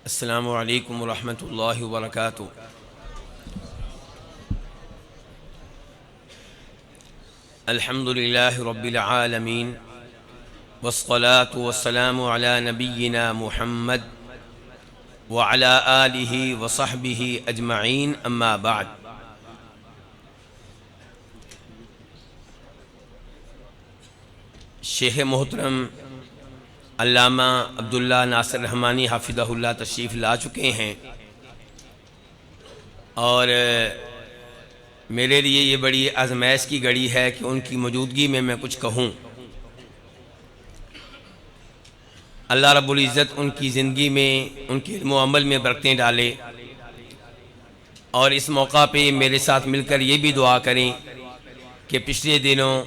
السلام علیکم ورحمۃ اللہ وبرکاتہ۔ الحمد للہ رب العالمین والصلاة والسلام علی نبینا محمد وعلی آلہ وصحبہ اجمعین، اما بعد۔ شیخ محترم علامہ عبداللہ ناصر رحمانی حفظہ اللہ تشریف لا چکے ہیں، اور میرے لیے یہ بڑی آزمائش کی گھڑی ہے کہ ان کی موجودگی میں کچھ کہوں۔ اللہ رب العزت ان کی زندگی میں، ان کے علم و عمل میں برکتیں ڈالے، اور اس موقع پہ میرے ساتھ مل کر یہ بھی دعا کریں کہ پچھلے دنوں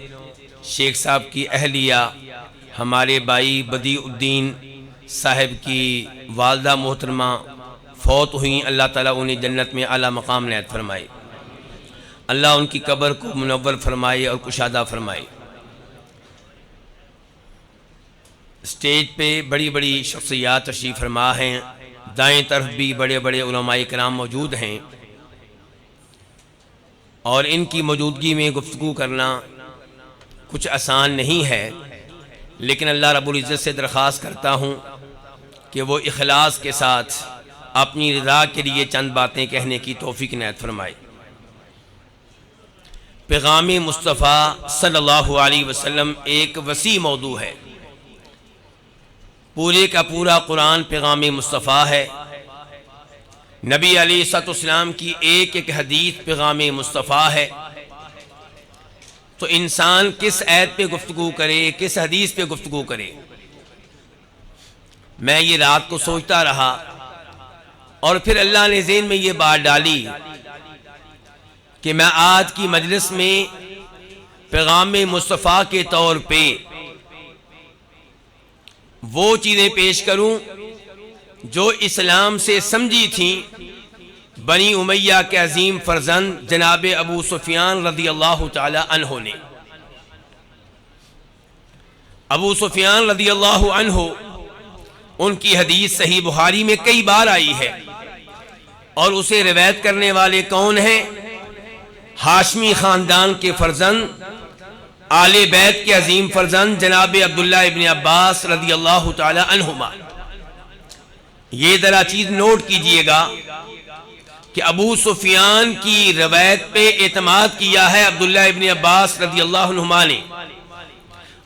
شیخ صاحب کی اہلیہ ہمارے بھائی بدیع الدین صاحب کی والدہ محترمہ فوت ہوئیں، اللہ تعالیٰ انہیں جنت میں اعلیٰ مقام عنایت فرمائے، اللہ ان کی قبر کو منور فرمائے اور کشادہ فرمائے۔ اسٹیج پہ بڑی بڑی شخصیات تشریف فرما ہیں، دائیں طرف بھی بڑے بڑے علماء کرام موجود ہیں، اور ان کی موجودگی میں گفتگو کرنا کچھ آسان نہیں ہے، لیکن اللہ رب العزت سے درخواست کرتا ہوں کہ وہ اخلاص کے ساتھ اپنی رضا کے لیے چند باتیں کہنے کی توفیق عنایت فرمائے۔ پیغام مصطفیٰ صلی اللہ علیہ وسلم ایک وسیع موضوع ہے، پورے کا پورا قرآن پیغام مصطفیٰ ہے، نبی علیہ الصلوۃ والسلام کی ایک ایک حدیث پیغام مصطفیٰ ہے۔ تو انسان کس آیت پہ گفتگو کرے، کس حدیث پہ گفتگو کرے؟ میں یہ رات کو سوچتا رہا، اور پھر اللہ نے ذہن میں یہ بات ڈالی کہ میں آج کی مجلس میں پیغام مصطفیٰ کے طور پہ وہ چیزیں پیش کروں جو اسلام سے سمجھی تھیں بنی امیہ کے عظیم فرزند جناب ابو سفیان رضی اللہ تعالی عنہ نے۔ ابو سفیان رضی اللہ عنہ، ان کی حدیث صحیح بخاری میں کئی بار آئی ہے، اور اسے روایت کرنے والے کون ہیں؟ ہاشمی خاندان کے فرزند، آل بیت کے عظیم فرزند جناب عبداللہ ابن عباس رضی اللہ تعالی عنہما۔ یہ ذرا چیز نوٹ کیجئے گا کہ ابو سفیان کی روایت پہ اعتماد کیا ہے عبداللہ ابن عباس رضی اللہ عنہما نے،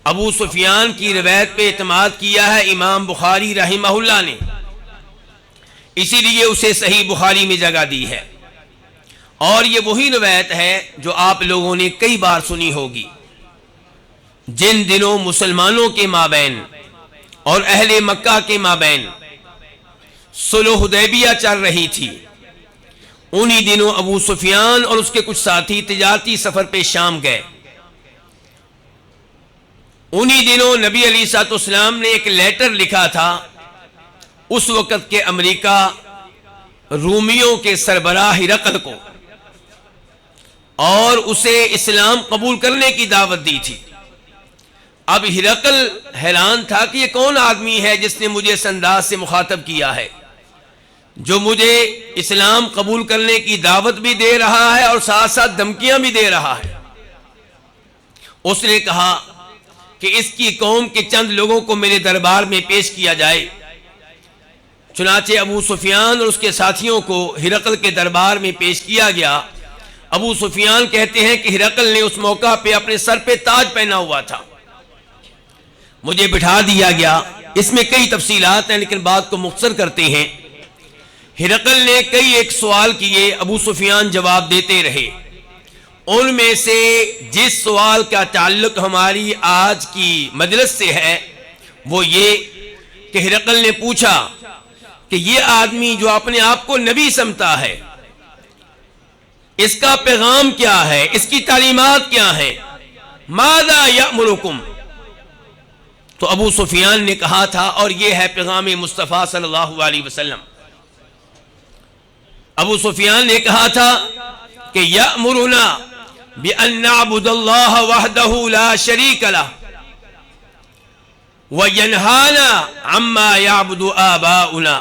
ابو سفیان کی روایت پہ اعتماد کیا ہے امام بخاری رحمہ اللہ نے، اسی لیے اسے صحیح بخاری میں جگہ دی ہے، اور یہ وہی روایت ہے جو آپ لوگوں نے کئی بار سنی ہوگی۔ جن دنوں مسلمانوں کے مابین اور اہل مکہ کے مابین صلح حدیبیہ چل رہی تھی، انہی دنوں ابو سفیان اور اس کے کچھ ساتھی تجارتی سفر پہ شام گئے۔ انہی دنوں نبی علیہ الصلوۃ والسلام نے ایک لیٹر لکھا تھا اس وقت کے امریکہ رومیوں کے سربراہ ہرقل کو، اور اسے اسلام قبول کرنے کی دعوت دی تھی۔ اب ہرقل حیران تھا کہ یہ کون آدمی ہے جس نے مجھے اس انداز سے مخاطب کیا ہے، جو مجھے اسلام قبول کرنے کی دعوت بھی دے رہا ہے اور ساتھ ساتھ دھمکیاں بھی دے رہا ہے۔ اس نے کہا کہ اس کی قوم کے چند لوگوں کو میرے دربار میں پیش کیا جائے۔ چنانچہ ابو سفیان اور اس کے ساتھیوں کو ہرقل کے دربار میں پیش کیا گیا۔ ابو سفیان کہتے ہیں کہ ہرقل نے اس موقع پہ اپنے سر پہ تاج پہنا ہوا تھا، مجھے بٹھا دیا گیا۔ اس میں کئی تفصیلات ہیں، لیکن بات کو مختصر کرتے ہیں۔ ہرقل نے کئی ایک سوال کیے، ابو سفیان جواب دیتے رہے۔ ان میں سے جس سوال کا تعلق ہماری آج کی مجلس سے ہے وہ یہ کہ ہرقل نے پوچھا کہ یہ آدمی جو اپنے آپ کو نبی سمجھتا ہے، اس کا پیغام کیا ہے، اس کی تعلیمات کیا ہیں؟ ماذا یأمرکم؟ تو ابو سفیان نے کہا تھا، اور یہ ہے پیغام مصطفیٰ صلی اللہ علیہ وسلم، ابو سفیان نے کہا تھا کہ یأمرنا بأن نعبد اللہ وحدہ لا شریک لہ وینہانا عما یعبد آباؤنا،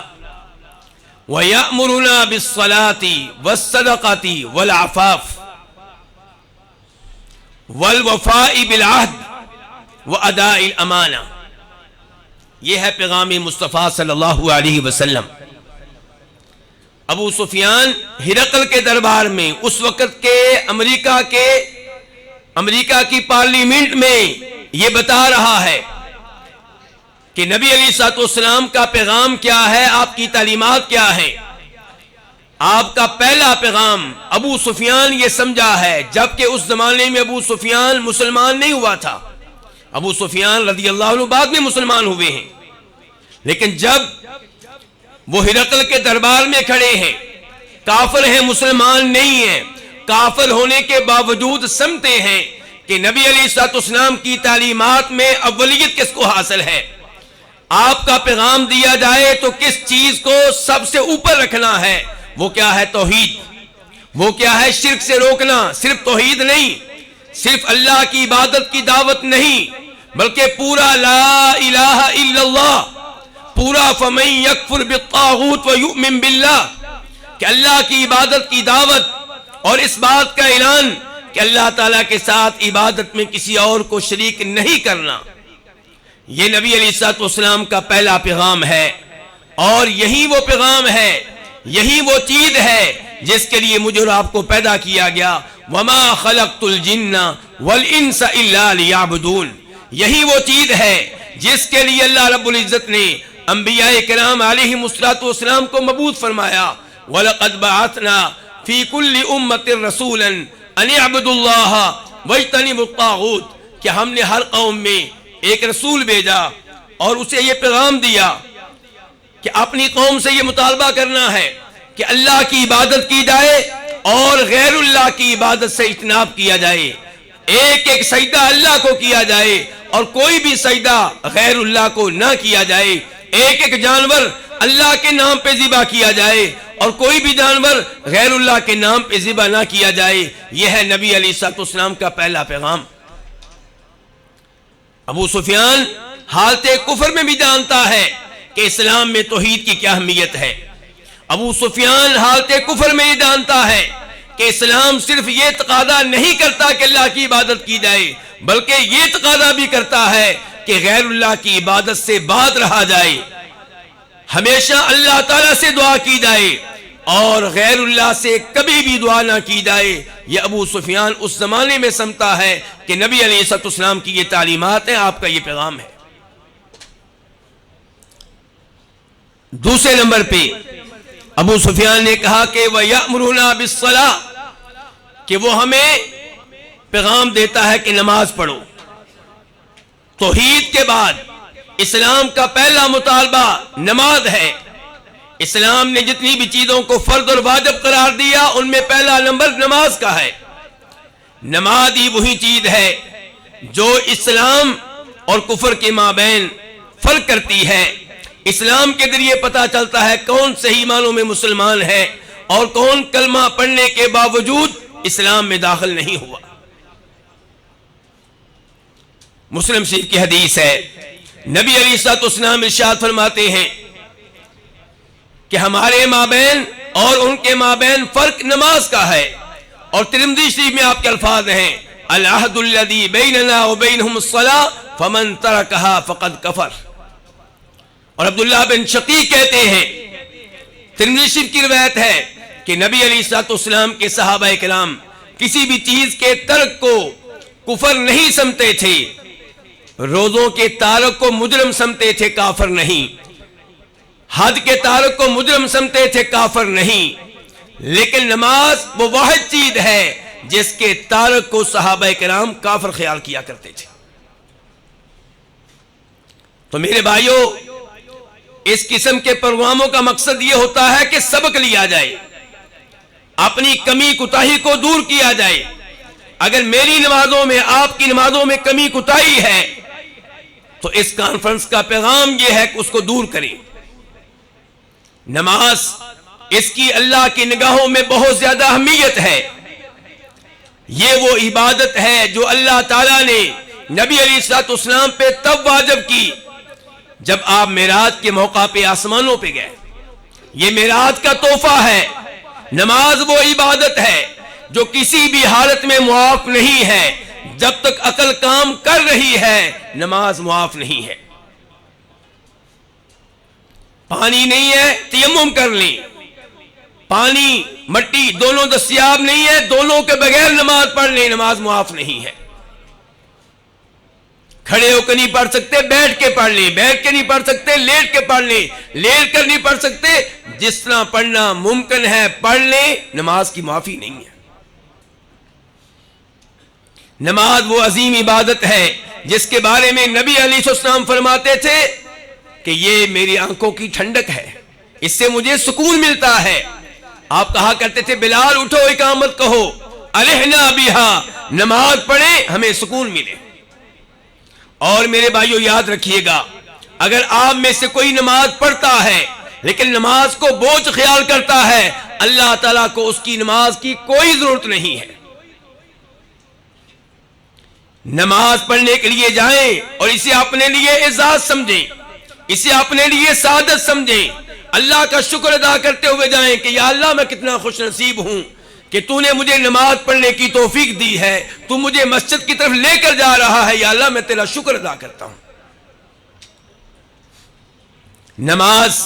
وَيَأْمُرُنَا بِالصَّلَاةِ وَالصَّدَقَةِ وَالْعَفَافِ وَالْوَفَاءِ بِالْعَهْدِ وَأَدَاءِ الْأَمَانَةِ. یہ ہے پیغام مصطفیٰ صلی اللہ علیہ وسلم. ابو سفیان ہرقل کے دربار میں اس وقت کے امریکہ کی پارلیمنٹ میں یہ بتا رہا ہے کہ نبی علیہ الصلوۃ والسلام کا پیغام کیا ہے، آپ کی تعلیمات کیا ہیں. آپ کا پہلا پیغام ابو سفیان یہ سمجھا ہے، جبکہ اس زمانے میں ابو سفیان مسلمان نہیں ہوا تھا. ابو سفیان رضی اللہ عنہ بعد میں مسلمان ہوئے ہیں، لیکن جب وہ ہرقل کے دربار میں کھڑے ہیں، کافر ہیں، مسلمان نہیں ہیں، کافر ہونے کے باوجود سمجھتے ہیں کہ نبی علیہ الصلوۃ والسلام کی تعلیمات میں اولیت کس کو حاصل ہے. آپ کا پیغام دیا جائے تو کس چیز کو سب سے اوپر رکھنا ہے، وہ کیا ہے؟ توحید. وہ کیا ہے؟ شرک سے روکنا. صرف توحید نہیں، صرف اللہ کی عبادت کی دعوت نہیں، بلکہ پورا لا الہ الا اللہ، پورا فَمَن يَكْفُرْ بِالطَّاغُوتِ وَيُؤْمِن بِاللَّهِ، کہ اللہ کی عبادت کی دعوت اور اس بات کا اعلان کہ اللہ تعالیٰ کے ساتھ عبادت میں کسی اور کو شریک نہیں کرنا. یہ نبی علیہ الصلوۃ والسلام کا پہلا پیغام ہے، اور یہی وہ پیغام ہے، یہی وہ چیز ہے جس کے لیے مجھے اور آپ کو پیدا کیا گیا. وَمَا خَلَقْتُ الْجِنَّ وَالْإِنسَ إِلَّا لِيَعْبُدُونَ. یہی وہ چیز ہے جس کے لیے اللہ رب العزت نے انبیاء کرام علیہم الصلوۃ والسلام کو مبعوث فرمایا. وَلَقَدْ بَعَثْنَا فِي كُلِّ أُمَّةٍ رَسُولًا أَنِ اعْبُدُوا اللَّهَ وَاجْتَنِبُوا الطَّاغُوتَ، کہ ہم نے ہر قوم میں ایک رسول بھیجا اور اسے یہ پیغام دیا کہ اپنی قوم سے یہ مطالبہ کرنا ہے کہ اللہ کی عبادت کی جائے اور غیر اللہ کی عبادت سے اجتناب کیا جائے. ایک ایک سجدہ اللہ کو کیا جائے اور کوئی بھی سجدہ غیر اللہ کو نہ کیا جائے. ایک ایک جانور اللہ کے نام پہ ذبح کیا جائے اور کوئی بھی جانور غیر اللہ کے نام پہ ذبح نہ کیا جائے. یہ ہے نبی علیہ الصلوۃ والسلام کا پہلا پیغام. ابو سفیان حالت کفر میں بھی جانتا ہے کہ اسلام میں توحید کی کیا اہمیت ہے. ابو سفیان حالت کفر میں یہ جانتا ہے کہ اسلام صرف یہ تقاضا نہیں کرتا کہ اللہ کی عبادت کی جائے، بلکہ یہ تقاضا بھی کرتا ہے کہ غیر اللہ کی عبادت سے باز رہا جائے، ہمیشہ اللہ تعالیٰ سے دعا کی جائے اور غیر اللہ سے کبھی بھی دعا نہ کی جائے. یہ ابو سفیان اس زمانے میں سمجھتا ہے کہ نبی علیہ الصلوۃ والسلام کی یہ تعلیمات ہیں، آپ کا یہ پیغام ہے. دوسرے نمبر پہ ابو سفیان نے کہا کہ وَيَأْمُرُنَا بِالصَّلَاةِ، کہ وہ ہمیں پیغام دیتا ہے کہ نماز پڑھو. توحید کے بعد اسلام کا پہلا مطالبہ نماز ہے. اسلام نے جتنی بھی چیزوں کو فرض اور واجب قرار دیا ان میں پہلا نمبر نماز کا ہے. نماز ہی وہی چیز ہے جو اسلام اور کفر کے مابین فرق کرتی ہے. اسلام کے ذریعے پتا چلتا ہے کون صحیح معنوں میں مسلمان ہے اور کون کلمہ پڑھنے کے باوجود اسلام میں داخل نہیں ہوا. مسلم شریف کی حدیث ہے، نبی علیہ الصلوۃ والسلام ارشاد فرماتے ہیں کہ ہمارے مابین اور ان کے مابین فرق نماز کا ہے. اور ترمذی شریف میں آپ کے الفاظ ہیں العہد الذی بیننا وبینہم الصلاۃ فمن ترکہا فقد کفر. اور عبداللہ بن شقیق کہتے ہیں، ترمذی شریف کی روایت ہے کہ نبی علیہ الصلوۃ والسلام کے صحابہ کرام کسی بھی چیز کے ترک کو کفر نہیں سمجھتے تھے. روزوں کے تارک کو مجرم سمجھتے تھے، کافر نہیں. حد کے تارک کو مجرم سمجھتے تھے، کافر نہیں. لیکن نماز وہ واحد چیز ہے جس کے تارک کو صحابہ کرام کافر خیال کیا کرتے تھے. تو میرے بھائیوں، اس قسم کے پروگراموں کا مقصد یہ ہوتا ہے کہ سبق لیا جائے، اپنی کمی کوتاہی کو دور کیا جائے. اگر میری نمازوں میں، آپ کی نمازوں میں کمی کوتاہی ہے تو اس کانفرنس کا پیغام یہ ہے کہ اس کو دور کریں. نماز اس کی اللہ کی نگاہوں میں بہت زیادہ اہمیت ہے. یہ وہ عبادت ہے جو اللہ تعالیٰ نے نبی علیہ الصلوۃ والسلام پہ تب واجب کی جب آپ معراج کے موقع پہ آسمانوں پہ گئے. یہ معراج کا تحفہ ہے. نماز وہ عبادت ہے جو کسی بھی حالت میں معاف نہیں ہے. جب تک عقل کام کر رہی ہے نماز معاف نہیں ہے. پانی نہیں ہے تیمم کر لیں. پانی مٹی دونوں دستیاب نہیں ہے, دونوں کے بغیر نماز پڑھ لیں, نماز معاف نہیں ہے. کھڑے ہو کے نہیں پڑھ سکتے بیٹھ کے پڑھ لیں, بیٹھ کے نہیں پڑھ سکتے لیٹ کے پڑھ لیں, لیٹ کر نہیں پڑھ سکتے, جس طرح پڑھنا ممکن ہے پڑھ لیں, نماز کی معافی نہیں ہے. نماز وہ عظیم عبادت ہے جس کے بارے میں نبی علیہ السلام فرماتے تھے کہ یہ میری آنکھوں کی ٹھنڈک ہے, اس سے مجھے سکون ملتا ہے. آپ کہا کرتے تھے بلال اٹھو اقامت کہو, الہنا بہا, نماز پڑھیں ہمیں سکون ملے. اور میرے بھائیو یاد رکھیے گا, اگر آپ میں سے کوئی نماز پڑھتا ہے لیکن نماز کو بوجھ خیال کرتا ہے, اللہ تعالیٰ کو اس کی نماز کی کوئی ضرورت نہیں ہے. نماز پڑھنے کے لیے جائیں اور اسے اپنے لیے اعزاز سمجھیں, اسے اپنے لیے سعادت سمجھیں, اللہ کا شکر ادا کرتے ہوئے جائیں کہ یا اللہ میں کتنا خوش نصیب ہوں کہ تو نے مجھے نماز پڑھنے کی توفیق دی ہے, تو مجھے مسجد کی طرف لے کر جا رہا ہے, یا اللہ میں تیرا شکر ادا کرتا ہوں. نماز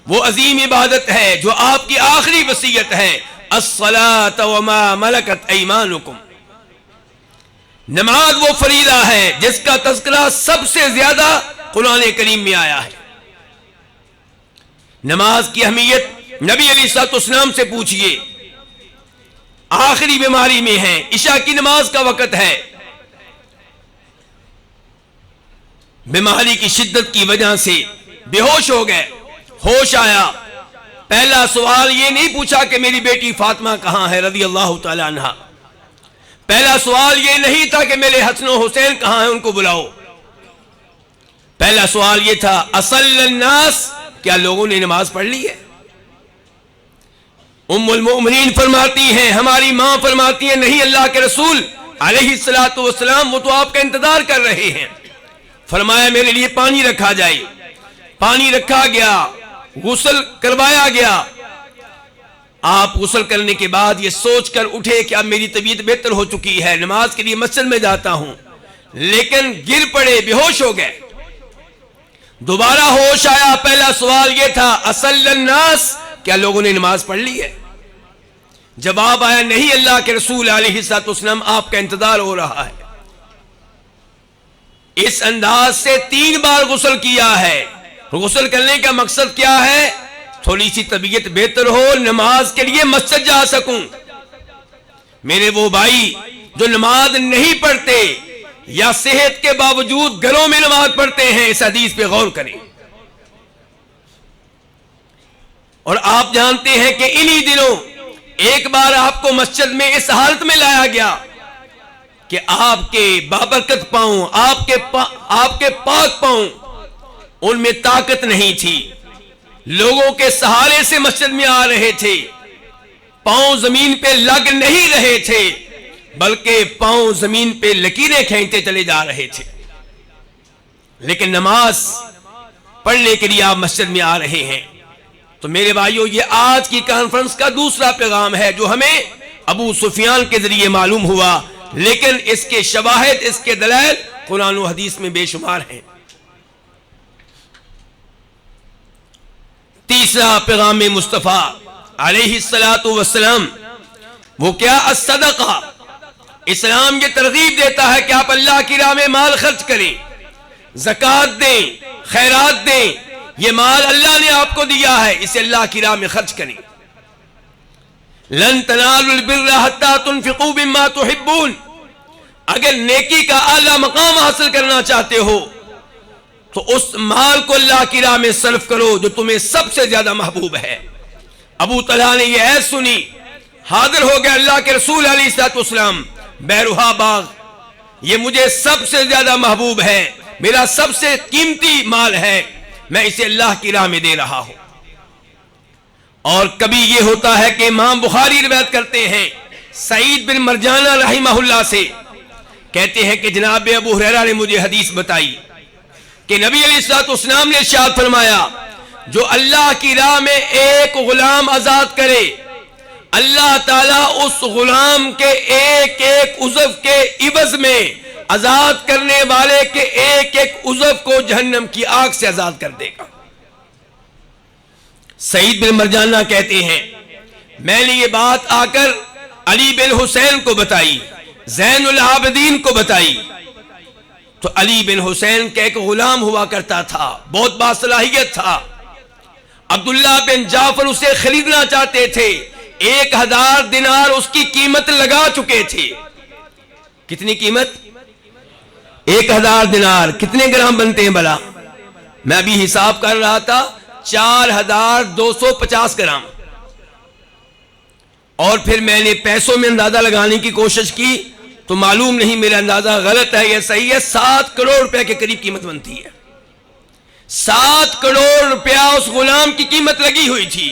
وہ عظیم عبادت ہے جو آپ کی آخری وصیت ہے, الصلاۃ وما ملکت ایمانکم. نماز وہ فریضہ ہے جس کا تذکرہ سب سے زیادہ قرآن کریم میں آیا ہے. نماز کی اہمیت نبی علیہ السلام سے پوچھئے, آخری بیماری میں ہیں, عشاء کی نماز کا وقت ہے, بیماری کی شدت کی وجہ سے بے ہوش ہو گئے, ہوش آیا, پہلا سوال یہ نہیں پوچھا کہ میری بیٹی فاطمہ کہاں ہے رضی اللہ تعالی عنہا, پہلا سوال یہ نہیں تھا کہ میرے حسن و حسین کہاں ہیں ان کو بلاؤ, پہلا سوال یہ تھا اصل الناس, کیا لوگوں نے نماز پڑھ لی ہے. ام المؤمنین فرماتی ہیں, ہماری ماں فرماتی ہیں, نہیں اللہ کے رسول علیہ الصلوۃ والسلام وہ تو آپ کا انتظار کر رہے ہیں. فرمایا میرے لیے پانی رکھا جائے, پانی رکھا گیا, غسل کروایا گیا. آپ غسل کرنے کے بعد یہ سوچ کر اٹھے کہ اب میری طبیعت بہتر ہو چکی ہے, نماز کے لیے مسجد میں جاتا ہوں, لیکن گر پڑے, بے ہوش ہو گئے. دوبارہ ہوش آیا, پہلا سوال یہ تھا اصل الناس, کیا لوگوں نے نماز پڑھ لی ہے. جواب آیا نہیں اللہ کے رسول علیہ السلام آپ کا انتظار ہو رہا ہے. اس انداز سے 3 بار غسل کیا ہے. غسل کرنے کا مقصد کیا ہے, تھوڑی سی طبیعت بہتر ہو, نماز کے لیے مسجد جا سکوں. میرے وہ بھائی جو نماز نہیں پڑھتے یا صحت کے باوجود گھروں میں نماز پڑھتے ہیں, اس حدیث پہ غور کریں. اور آپ جانتے ہیں کہ انہی دنوں ایک بار آپ کو مسجد میں اس حالت میں لایا گیا کہ آپ کے بابرکت پاؤں, آپ کے پاک پاؤں, ان میں طاقت نہیں تھی, لوگوں کے سہارے سے مسجد میں آ رہے تھے, پاؤں زمین پہ لگ نہیں رہے تھے بلکہ پاؤں زمین پہ لکیریں کھینچتے چلے جا رہے تھے. لیکن نماز پڑھنے کے لیے آپ مسجد میں آ رہے ہیں. تو میرے بھائیو یہ آج کی کانفرنس کا دوسرا پیغام ہے جو ہمیں ابو سفیان کے ذریعے معلوم ہوا, لیکن اس کے شواہد, اس کے دلائل قرآن و حدیث میں بے شمار ہیں. تیسرا پیغام مصطفیٰ علیہ الصلوۃ والسلام وہ کیا, الصدقہ. اسلام یہ ترغیب دیتا ہے کہ آپ اللہ کی راہ میں مال خرچ کریں, زکوٰۃ دیں, خیرات دیں. یہ مال اللہ نے آپ کو دیا ہے, اسے اللہ کی راہ میں خرچ کریں. لن تنالوا البر حتى تنفقوا مما تحبون. اگر نیکی کا اعلیٰ مقام حاصل کرنا چاہتے ہو تو اس مال کو اللہ کی راہ میں صرف کرو جو تمہیں سب سے زیادہ محبوب ہے. ابو طلحہ نے یہ عہد سنی, حاضر ہو گئے اللہ کے رسول علیہ السلام, بیروہا باغ یہ مجھے سب سے زیادہ محبوب ہے, میرا سب سے قیمتی مال ہے, میں اسے اللہ کی راہ میں دے رہا ہوں. اور کبھی یہ ہوتا ہے کہ امام بخاری روایت کرتے ہیں سعید بن مرجانہ رحمہ اللہ سے, کہتے ہیں کہ جناب ابو ہریرہ نے مجھے حدیث بتائی کہ نبی علیہ السلام نے ارشاد فرمایا جو اللہ کی راہ میں ایک غلام آزاد کرے، اللہ تعالیٰ اس غلام کے ایک ایک عضو کے عوض میں آزاد کرنے والے کے ایک ایک عضو کو جہنم کی آگ سے آزاد کر دے گا۔ سعید بن مرجانہ کہتے ہیں میں نے یہ بات آ کر علی بن حسین کو بتائی، زین العابدین کو بتائی، تو علی بن حسین کا ایک غلام ہوا کرتا تھا، بہت باصلاحیت تھا، عبداللہ بن جعفر اسے خریدنا چاہتے تھے، 1000 دینار اس کی قیمت لگا چکے تھے۔ کتنی قیمت؟ 1000 دینار کتنے گرام بنتے ہیں بلا؟ میں ابھی حساب کر رہا تھا، 4250 گرام۔ اور پھر میں نے پیسوں میں اندازہ لگانے کی کوشش کی تو معلوم نہیں میرا اندازہ غلط ہے یا صحیح ہے، 7 کروڑ روپے کے قریب قیمت بنتی ہے۔ 7 کروڑ روپیہ اس غلام کی قیمت لگی ہوئی تھی،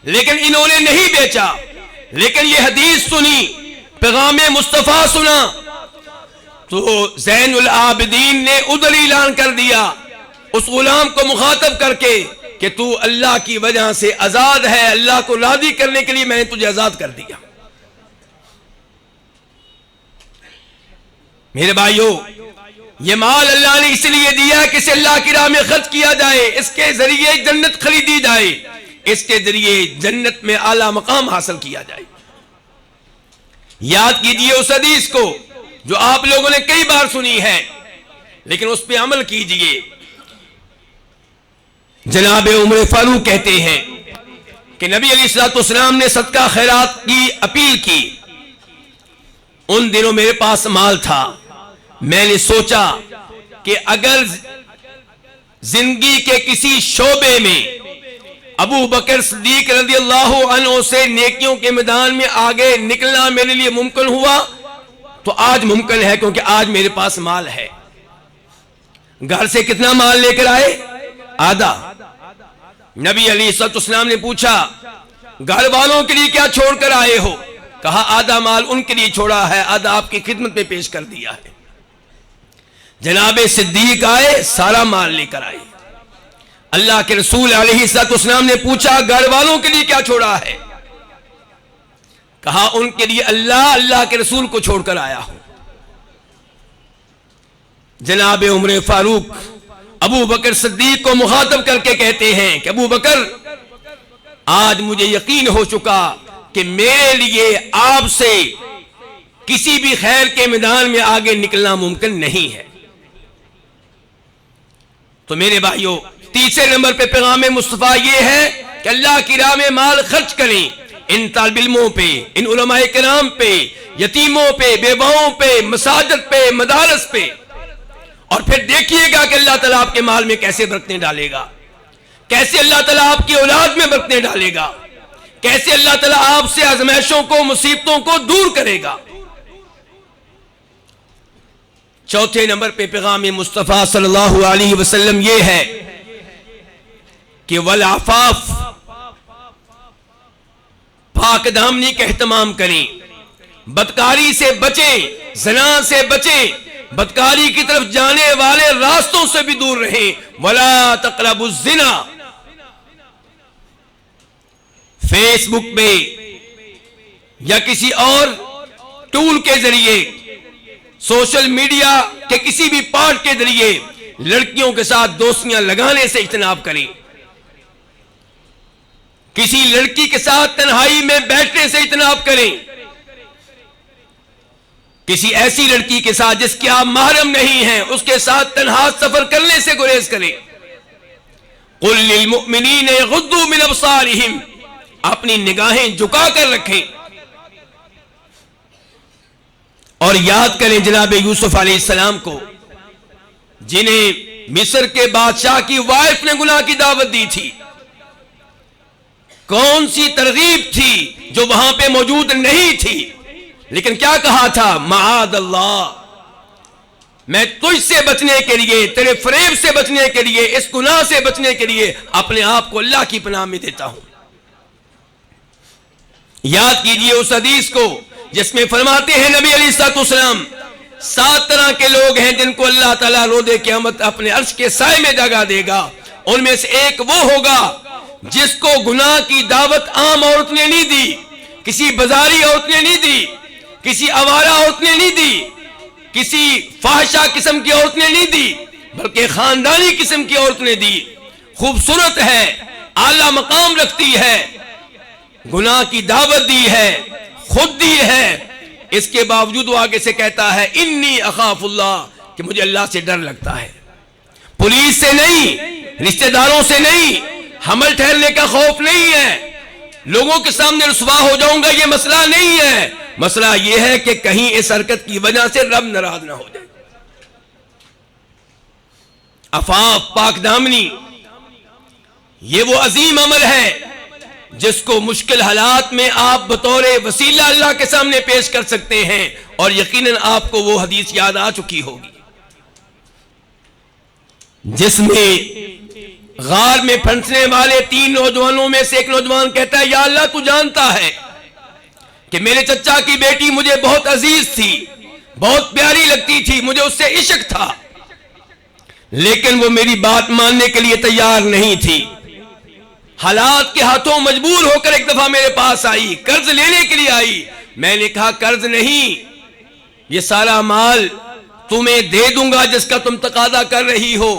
لیکن انہوں نے نہیں بیچا، لیکن یہ حدیث سنی، پیغام مصطفیٰ سنا، تو زین العابدین نے ادھر اعلان کر دیا اس غلام کو مخاطب کر کے کہ تو اللہ کی وجہ سے آزاد ہے، اللہ کو راضی کرنے کے لیے میں نے تجھے آزاد کر دیا۔ میرے بھائیو، یہ مال اللہ نے اس لیے دیا کہ اسے اللہ کی راہ میں خرچ کیا جائے، اس کے ذریعے جنت خریدی جائے، اس کے ذریعے جنت میں اعلیٰ مقام حاصل کیا جائے۔ یاد کیجئے اس حدیث کو جو آپ لوگوں نے کئی بار سنی ہے، لیکن اس پہ عمل کیجئے۔ جناب عمر فاروق کہتے ہیں کہ نبی علیہ الصلوۃ والسلام نے صدقہ خیرات کی اپیل کی، ان دنوں میرے پاس مال تھا، میں نے سوچا کہ اگر زندگی کے کسی شعبے میں ابو بکر صدیق رضی اللہ عنہ سے نیکیوں کے میدان میں آگے نکلنا میرے لیے ممکن ہوا تو آج ممکن ہے، کیونکہ آج میرے پاس مال ہے۔ گھر سے کتنا مال لے کر آئے؟ آدھا۔ نبی علیہ الصلوۃ والسلام نے پوچھا گھر والوں کے لیے کیا چھوڑ کر آئے ہو؟ کہا آدھا مال ان کے لیے چھوڑا ہے، آدھا آپ کی خدمت میں پیش کر دیا ہے۔ جناب صدیق آئے، سارا مال لے کر آئے۔ اللہ کے رسول علیہ الصلوۃ والسلام نے پوچھا گھر والوں کے لیے کیا چھوڑا ہے؟ کہا ان کے لیے اللہ کے رسول کو چھوڑ کر آیا ہوں۔ جناب عمر فاروق ابو بکر صدیق کو مخاطب کر کے کہتے ہیں کہ ابو بکر، آج مجھے یقین ہو چکا کہ میرے لیے آپ سے کسی بھی خیر کے میدان میں آگے نکلنا ممکن نہیں ہے۔ تو میرے بھائیوں، تیسرے نمبر پہ پیغام مصطفیٰ یہ ہے کہ اللہ کی راہ میں مال خرچ کریں، ان طالب علموں پہ، ان علماء کرام پہ، یتیموں پہ، بیواؤں پہ، مساجد پہ، مدارس پہ، اور پھر دیکھیے گا کہ اللہ تعالیٰ آپ کے مال میں کیسے برکتیں ڈالے گا، کیسے اللہ تعالیٰ آپ کی اولاد میں برکتیں ڈالے گا، کیسے اللہ تعالیٰ آپ سے آزمائشوں کو، مصیبتوں کو دور کرے گا۔ چوتھے نمبر پہ پیغام مصطفیٰ صلی اللہ علیہ وسلم یہ ہے کہ والعفاف، پاک دامنی کا اہتمام کریں، بدکاری سے بچیں، زنا سے بچیں، بدکاری کی طرف جانے والے راستوں سے بھی دور رہیں۔ ولا تقربوا الزنا، فیس بک پہ یا کسی اور ٹول کے ذریعے، سوشل میڈیا کے کسی بھی پارٹ کے ذریعے لڑکیوں کے ساتھ دوستیاں لگانے سے اجتناب کریں، کسی لڑکی کے ساتھ تنہائی میں بیٹھنے سے اجتناب کریں، کسی ایسی لڑکی کے ساتھ جس کے آپ محرم نہیں ہیں اس کے ساتھ تنہا سفر کرنے سے گریز کریں۔ قل للمؤمنین یغضوا من ابصارہم، اپنی نگاہیں جھکا کر رکھیں، اور یاد کریں جناب یوسف علیہ السلام کو، جنہیں مصر کے بادشاہ کی وائف نے گناہ کی دعوت دی تھی۔ کون سی ترغیب تھی جو وہاں پہ موجود نہیں تھی، لیکن کیا کہا تھا؟ معاذ اللہ، میں تجھ سے بچنے کے لیے، تیرے فریب سے بچنے کے لیے، اس گناہ سے بچنے کے لیے اپنے آپ کو اللہ کی پناہ میں دیتا ہوں۔ یاد کیجئے اس حدیث کو جس میں فرماتے ہیں نبی علیہ الصلوۃ والسلام، 7 طرح کے لوگ ہیں جن کو اللہ تعالیٰ روز قیامت اپنے عرش کے سائے میں جگہ دے گا۔ ان میں سے ایک وہ ہوگا جس کو گناہ کی دعوت عام عورت نے نہیں دی، کسی بازاری عورت نے نہیں دی، کسی آوارہ عورت نے نہیں دی، کسی فاحشہ قسم کی عورت نے نہیں دی، بلکہ خاندانی قسم کی عورت نے دی، خوبصورت ہے، اعلیٰ مقام رکھتی ہے، گناہ کی دعوت دی ہے، خود دی ہے، اس کے باوجود وہ آگے سے کہتا ہے انی اخاف اللہ، کہ مجھے اللہ سے ڈر لگتا ہے، پولیس سے نہیں، رشتہ داروں سے نہیں، حمل ٹھہرنے کا خوف نہیں ہے، لوگوں کے سامنے رسوا ہو جاؤں گا یہ مسئلہ نہیں ہے، مسئلہ یہ ہے کہ کہیں اس حرکت کی وجہ سے رب ناراض نہ ہو جائے۔ عفاف، پاک دامنی، یہ وہ عظیم عمل ہے جس کو مشکل حالات میں آپ بطور وسیلہ اللہ کے سامنے پیش کر سکتے ہیں، اور یقیناً آپ کو وہ حدیث یاد آ چکی ہوگی جس میں غار میں پھنسنے والے 3 نوجوانوں میں سے ایک نوجوان کہتا ہے یا اللہ تو جانتا ہے کہ میرے چچا کی بیٹی مجھے بہت عزیز تھی، بہت پیاری لگتی تھی، مجھے اس سے عشق تھا، لیکن وہ میری بات ماننے کے لیے تیار نہیں تھی، حالات کے ہاتھوں مجبور ہو کر ایک دفعہ میرے پاس آئی، قرض لینے کے لیے آئی، میں نے کہا قرض نہیں، یہ سارا مال تمہیں دے دوں گا جس کا تم تقاضا کر رہی ہو،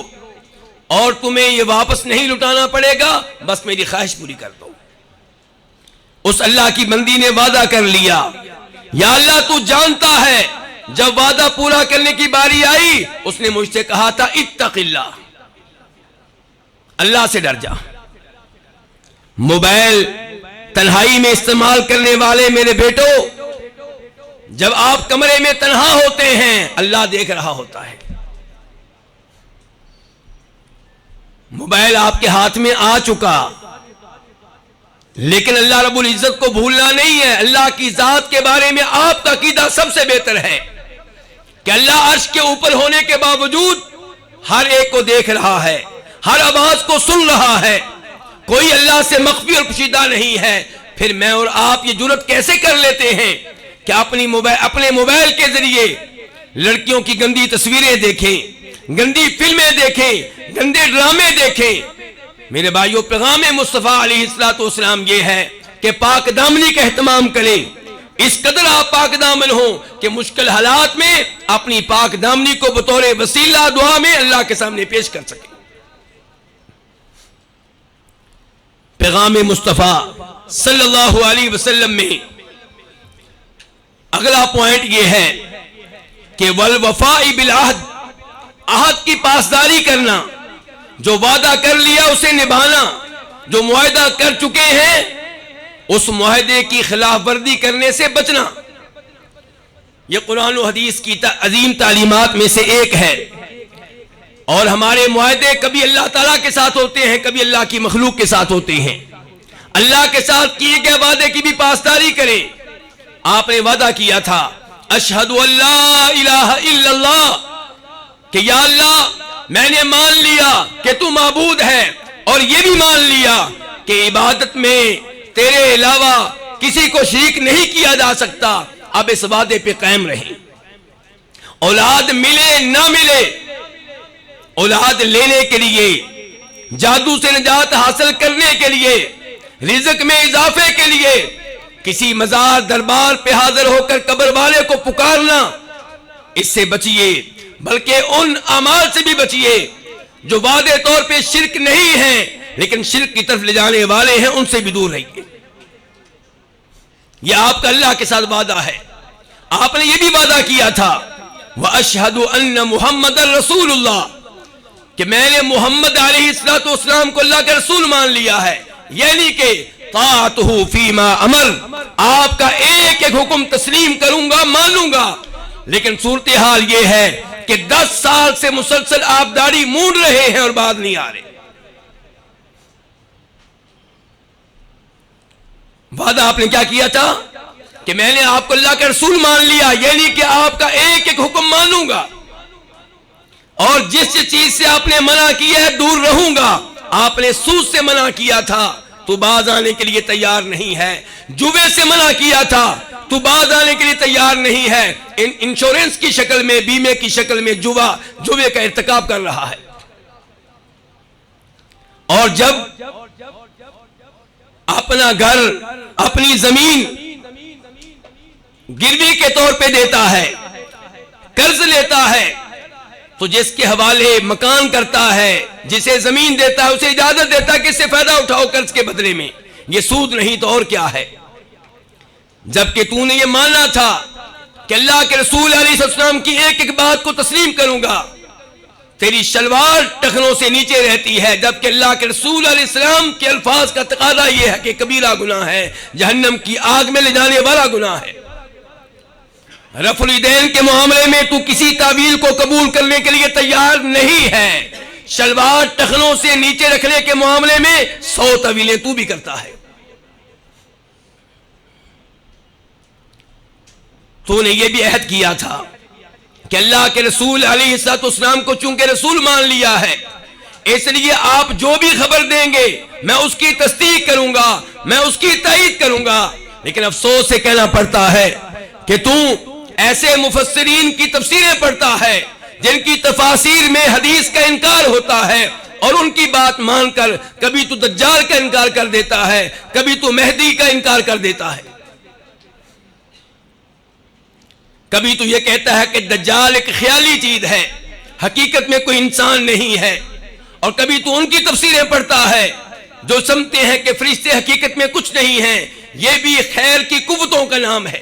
اور تمہیں یہ واپس نہیں لٹانا پڑے گا، بس میری خواہش پوری کر دو۔ اس اللہ کی بندی نے وعدہ کر لیا، یا اللہ تو جانتا ہے، جب وعدہ پورا کرنے کی باری آئی اس نے مجھ سے کہا تھا اتق اللہ، اللہ سے ڈر جا۔ موبائل تنہائی میں استعمال کرنے والے میرے بیٹو، جب آپ کمرے میں تنہا ہوتے ہیں اللہ دیکھ رہا ہوتا ہے، موبائل آپ کے ہاتھ میں آ چکا، لیکن اللہ رب العزت کو بھولنا نہیں ہے۔ اللہ کی ذات کے بارے میں آپ کا عقیدہ سب سے بہتر ہے کہ اللہ عرش کے اوپر ہونے کے باوجود ہر ایک کو دیکھ رہا ہے، ہر آواز کو سن رہا ہے، کوئی اللہ سے مخفی اور پوشیدہ نہیں ہے۔ پھر میں اور آپ یہ جرات کیسے کر لیتے ہیں کہ اپنے موبائل کے ذریعے لڑکیوں کی گندی تصویریں دیکھیں، گندی فلمیں دیکھیں، گندے ڈرامے دیکھیں۔ میرے بھائیو، پیغام مصطفیٰ علیہ السلام یہ ہے کہ پاک دامنی کا اہتمام کریں، اس قدر آپ پاک دامن ہوں کہ مشکل حالات میں اپنی پاک دامنی کو بطور وسیلہ دعا میں اللہ کے سامنے پیش کر سکیں۔ پیغام مصطفیٰ صلی اللہ علیہ وسلم میں اگلا پوائنٹ یہ ہے کہ والوفاء بالعہد، عہد کی پاسداری کرنا، جو وعدہ کر لیا اسے نبھانا، جو معاہدہ کر چکے ہیں اس معاہدے کی خلاف ورزی کرنے سے بچنا، یہ قرآن و حدیث کی عظیم تعلیمات میں سے ایک ہے۔ اور ہمارے معاہدے کبھی اللہ تعالیٰ کے ساتھ ہوتے ہیں، کبھی اللہ کی مخلوق کے ساتھ ہوتے ہیں۔ اللہ کے ساتھ کیے گئے وعدے کی بھی پاسداری کریں۔ آپ نے وعدہ کیا تھا اشہد ان لا الہ الا اللہ، کہ یا اللہ میں نے مان لیا کہ تو معبود ہے، اور یہ بھی مان لیا کہ عبادت میں تیرے علاوہ کسی کو شریک نہیں کیا جا سکتا۔ اب اس وعدے پہ قائم رہیں، اولاد ملے نہ ملے، اولاد لینے کے لیے، جادو سے نجات حاصل کرنے کے لیے، رزق میں اضافے کے لیے کسی مزار دربار پہ حاضر ہو کر قبر والے کو پکارنا، اس سے بچیے، بلکہ ان اعمال سے بھی بچیے جو واضح طور پہ شرک نہیں ہیں لیکن شرک کی طرف لے جانے والے ہیں، ان سے بھی دور رہیے۔ یہ آپ کا اللہ کے ساتھ وعدہ ہے۔ آپ نے یہ بھی وعدہ کیا تھا وَأَشْهَدُ أَنَّ مُحَمَّدًا رَسُولُ اللَّهِ، کہ میں نے محمد علیہ السلام کو اللہ کا رسول مان لیا ہے، یعنی کہ طاعتہ فیما امر، آپ کا ایک ایک حکم تسلیم کروں گا، مانوں گا۔ لیکن صورتحال یہ ہے کہ 10 سال سے مسلسل آپ داڑھی مونڈ رہے ہیں اور بعد نہیں آ رہے۔ وعدہ آپ نے کیا کیا تھا کہ میں نے آپ کو اللہ کا رسول مان لیا، یعنی کہ آپ کا ایک ایک حکم مانوں گا، اور جس چیز سے آپ نے منع کیا ہے دور رہوں گا۔ آپ نے سود سے منع کیا تھا تو باز آنے کے لیے تیار نہیں ہے، جوے سے منع کیا تھا تو باز آنے کے لیے تیار نہیں ہے، انشورنس کی شکل میں، بیمے کی شکل میں جوے کا ارتکاب کر رہا ہے۔ اور جب اپنا گھر اپنی زمین گروی کے طور پہ دیتا ہے، قرض لیتا ہے، تو جس کے حوالے مکان کرتا ہے، جسے زمین دیتا ہے، اسے اجازت دیتا ہے کہ اس سے فائدہ اٹھاؤ قرض کے بدلے میں، یہ سود نہیں تو اور کیا ہے؟ جبکہ تو نے یہ ماننا تھا کہ اللہ کے رسول علیہ السلام کی ایک ایک بات کو تسلیم کروں گا، تیری شلوار ٹخنوں سے نیچے رہتی ہے، جبکہ اللہ کے رسول علیہ السلام کے الفاظ کا تقاضا یہ ہے کہ کبیرہ گناہ ہے، جہنم کی آگ میں لے جانے والا گناہ ہے۔ رفع الیدین کے معاملے میں تو کسی تعویل کو قبول کرنے کے لیے تیار نہیں ہے، شلوار ٹخنوں سے نیچے رکھنے کے معاملے میں 100 تعویلیں تو بھی کرتا ہے۔ تو نے یہ بھی عہد کیا تھا کہ اللہ کے رسول علیہ السلام کو چونکہ رسول مان لیا ہے، اس لیے آپ جو بھی خبر دیں گے میں اس کی تصدیق کروں گا، میں اس کی تائید کروں گا۔ لیکن افسوس سے کہنا پڑتا ہے کہ تو ایسے مفسرین کی تفسیریں پڑھتا ہے جن کی تفاسیر میں حدیث کا انکار ہوتا ہے، اور ان کی بات مان کر کبھی تو دجال کا انکار کر دیتا ہے، کبھی تو مہدی کا انکار کر دیتا ہے، کبھی تو یہ کہتا ہے کہ دجال ایک خیالی چیز ہے، حقیقت میں کوئی انسان نہیں ہے، اور کبھی تو ان کی تفسیریں پڑھتا ہے جو سمجھتے ہیں کہ فرشتے حقیقت میں کچھ نہیں ہیں، یہ بھی خیر کی قوتوں کا نام ہے۔